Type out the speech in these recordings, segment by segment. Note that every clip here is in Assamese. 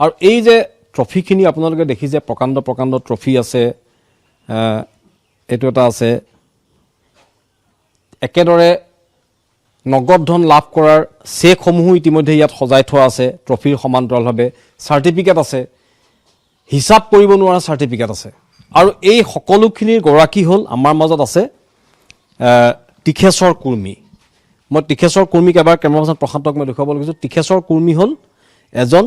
আৰু এই যে ট্ৰফিখিনি আপোনালোকে দেখিছে প্ৰকাণ্ড প্ৰকাণ্ড ট্ৰফি আছে এইটো এটা আছে একেদৰে নগদ ধন লাভ কৰাৰ চেকসমূহো ইতিমধ্যে ইয়াত সজাই থোৱা আছে ট্ৰফিৰ সমান্তৰালভাৱে চাৰ্টিফিকেট আছে হিচাপ কৰিব নোৱাৰা চাৰ্টিফিকেট আছে আৰু এই সকলোখিনিৰ গৰাকী হ'ল আমাৰ মাজত আছে টিখেশ্বৰ কুৰ্মী মই টিখেশ্বৰ কুৰ্মীক এবাৰ কেমেৰা পাৰ্চন প্ৰশান্তক মই দেখুৱাব লাগিছোঁ টিখেশ্বৰ কুৰ্মী হ'ল এজন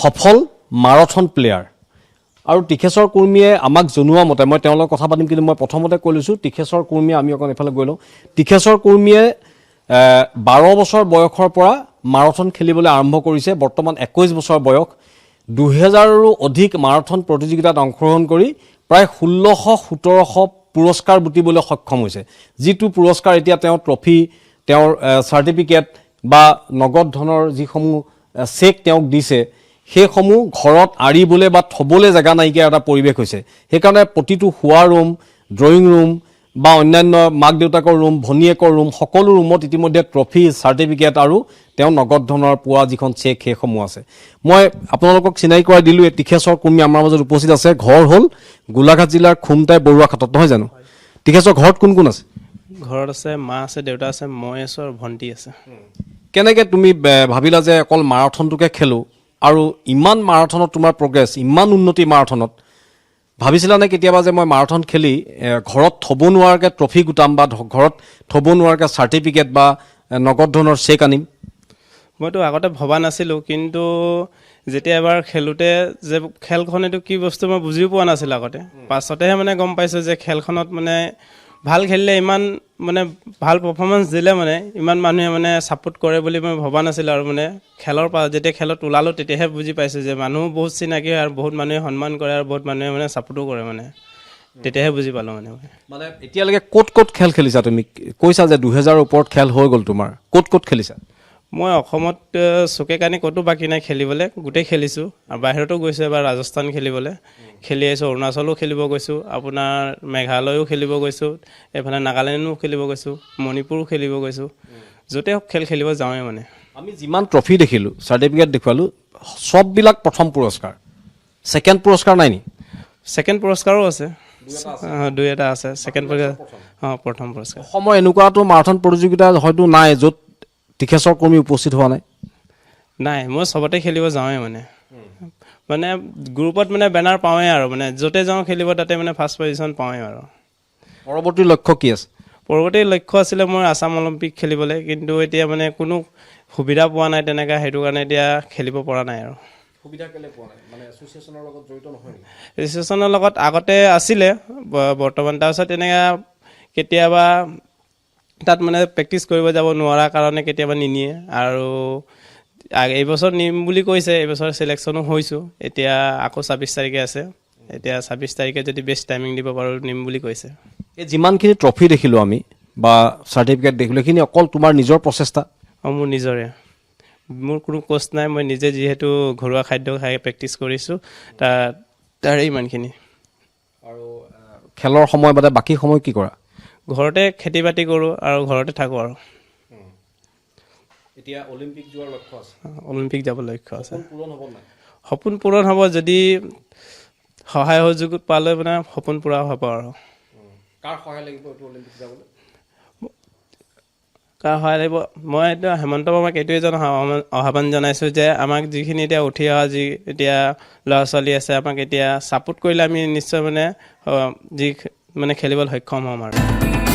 সফল মাৰাথন প্লেয়াৰ আৰু টিখেশ্বৰ কুৰ্মীয়ে আমাক জনোৱা মতে মই তেওঁৰ লগত কথা পাতিম কিন্তু মই প্ৰথমতে কৈ লৈছোঁ টিখেশ্বৰ কুৰ্মীয়ে আমি অকণ এফালে গৈ লওঁ টিখেশ্বৰ কুৰ্মীয়ে 12 বছৰ বয়সৰ পৰা মাৰাথন খেলিবলৈ আৰম্ভ কৰিছে বৰ্তমান 21 বছৰ বয়স 2000ৰো অধিক মাৰাথন প্ৰতিযোগিতাত অংশগ্ৰহণ কৰি প্ৰায় 1600-1700 পুৰস্কাৰ বুটিবলৈ সক্ষম হৈছে যিটো পুৰস্কাৰ এতিয়া তেওঁ ট্ৰফি তেওঁৰ চাৰ্টিফিকেট বা নগদ ধনৰ যিসমূহ চেক তেওঁক দিছে সেইসমূহ ঘৰত আৰিবলৈ বা থবলৈ জেগা নাইকিয়া এটা পৰিৱেশ হৈছে সেইকাৰণে প্ৰতিটো শুৱা ৰুম ড্ৰয়িং ৰুম বা অন্যান্য মাক দেউতাকৰ ৰুম ভনীয়েকৰ ৰুম সকলো ৰুমত ইতিমধ্যে ট্ৰফি চাৰ্টিফিকেট আৰু তেওঁ নগদ ধনৰ পোৱা যিখন চেক সেইসমূহ আছে মই আপোনালোকক চিনাকি কৰাই দিলোঁ এই টিখেশ্বৰ কুৰ্মী আমাৰ মাজত উপস্থিত আছে ঘৰ হ'ল গোলাঘাট জিলাৰ খুমটাই বৰুৱা খাটত নহয় জানো টিখেশ্বৰ ঘৰত কোন কোন আছে ঘৰত আছে মা আছে দেউতা আছে মই আছোঁ আৰু ভণ্টি আছে কেনেকৈ তুমি ভাবিলা যে অকল মাৰাথনটোকে খেলোঁ আৰু ইমান মাৰাথনত তোমাৰ প্ৰগ্ৰেছ ইমান উন্নতি মাৰাথনত ভাবিছিলানে কেতিয়াবা যে মই মাৰাথন খেলি ঘৰত থ'ব নোৱাৰাকৈ ট্ৰফি গোটাম বা ঘৰত থ'ব নোৱাৰাকৈ চাৰ্টিফিকেট বা নগদ ধৰণৰ চেক আনিম মইতো আগতে ভবা নাছিলোঁ কিন্তু যেতিয়া এবাৰ খেলোঁতে যে খেলখন এইটো কি বস্তু মই বুজিও পোৱা নাছিলোঁ আগতে পাছতেহে মানে গম পাইছোঁ যে খেলখনত মানে ভাল খেলিলে ইমান মানে ভাল পাৰফৰ্মেঞ্চ দিলে মানে ইমান মানুহে মানে ছাপোৰ্ট কৰে বুলি মই ভবা নাছিলোঁ আৰু মানে খেলৰ যেতিয়া খেলত ওলালোঁ তেতিয়াহে বুজি পাইছোঁ যে মানুহ বহুত চিনাকি হয় আৰু বহুত মানুহে সন্মান কৰে আৰু বহুত মানুহে মানে ছাপোৰ্টো কৰে মানে তেতিয়াহে বুজি পালোঁ মানে এতিয়ালৈকে ক'ত খেল খেলিছা তুমি কৈছা যে 2000ৰ ওপৰত খেল হৈ গ'ল তোমাৰ ক'ত খেলিছা মই অসমত চুকে কানি ক'তো বাকী নাই খেলিবলৈ গোটেই খেলিছোঁ আৰু বাহিৰতো গৈছোঁ এবাৰ ৰাজস্থান খেলিবলৈ খেলি আহিছোঁ অৰুণাচলো খেলিব গৈছোঁ আপোনাৰ মেঘালয়ো খেলিব গৈছোঁ এইফালে নাগালেণ্ডো খেলিব গৈছোঁ মণিপুৰো খেলিব গৈছোঁ য'তে খেল খেলিব যাওঁৱে মানে আমি যিমান ট্ৰফি দেখিলোঁ চাৰ্টিফিকেট দেখুৱালোঁ চববিলাক প্ৰথম পুৰস্কাৰ ছেকেণ্ড পুৰস্কাৰ নাই নি ছেকেণ্ড পুৰস্কাৰো আছে দুই এটা আছে ছেকেণ্ড প্ৰথম পুৰস্কাৰ অসমৰ এনেকুৱাটো মাৰাথন প্ৰতিযোগিতা হয়তো নাই য'ত টিখেশ্বৰ কুৰ্মী উপস্থিত হোৱা নাই মই চবতে খেলিব যাওঁৱে মানে গ্ৰুপত মানে বেনাৰ পাওঁৱেই আৰু মানে য'তে যাওঁ খেলিব তাতে মানে ফাৰ্ষ্ট পজিশ্যন পাওঁৱেই আৰু পৰৱৰ্তী লক্ষ্য কি আছে পৰৱৰ্তী লক্ষ্য আছিলে মোৰ আছাম অলিম্পিক খেলিবলৈ কিন্তু এতিয়া মানে কোনো সুবিধা পোৱা নাই তেনেকৈ সেইটো কাৰণে এতিয়া খেলিব পৰা নাই আৰু সুবিধা কেলে পোৱা নাই মানে এছ'চিয়েশ্যনৰ লগত জড়িত নহয় এছ'চিয়েশ্যনৰ লগত আগতে আছিলে বৰ্তমান তাৰপিছত তেনেকৈ কেতিয়াবা তাত মানে প্ৰেক্টিচ কৰিব যাব নোৱাৰা কাৰণে কেতিয়াবা নিনিয়ে আৰু এইবছৰ নিম বুলি কৈছে এইবছৰ চিলেকশ্যনো হৈছোঁ এতিয়া আকৌ 26 তাৰিখে আছে এতিয়া 26 তাৰিখে যদি বেষ্ট টাইমিং দিব পাৰোঁ নিম বুলি কৈছে এই যিমানখিনি ট্ৰফি দেখিলোঁ আমি বা চাৰ্টিফিকেট দেখিলোঁ সেইখিনি অকল তোমাৰ নিজৰ প্ৰচেষ্টা মোৰ নিজৰে মোৰ কোনো কোচ নাই মই নিজে যিহেতু ঘৰুৱা খাদ্য খাই প্ৰেক্টিচ কৰিছোঁ তাৰে ইমানখিনি আৰু খেলৰ সময় বাদে বাকী সময় কি কৰা ঘৰতে খেতি বাতি কৰোঁ আৰু ঘৰতে থাকোঁ আৰু এতিয়া অলিম্পিক যোৱাৰ লক্ষ্য আছে অলিম্পিক যাব লক্ষ্য আছে পূৰণ হ'ব নাই সপোন পূৰণ হ'ব যদি সহায় সহযোগ পালে মানে সপোন পূৰা হ'ব আৰু কাৰ সহায় লাগিব এইটো অলিম্পিক যাবলৈ কাৰ সহায় লাগিব মই এতিয়া হেমন্ত বাবাক এইটোৱে আহ্বান জনাইছোঁ যে আমাক যিখিনি এতিয়া উঠি অহা যি এতিয়া ল'ৰা ছোৱালী আছে আমাক এতিয়া ছাপোৰ্ট কৰিলে আমি নিশ্চয় মানে যি মানে খেলিবলৈ সক্ষম হ'ম আৰু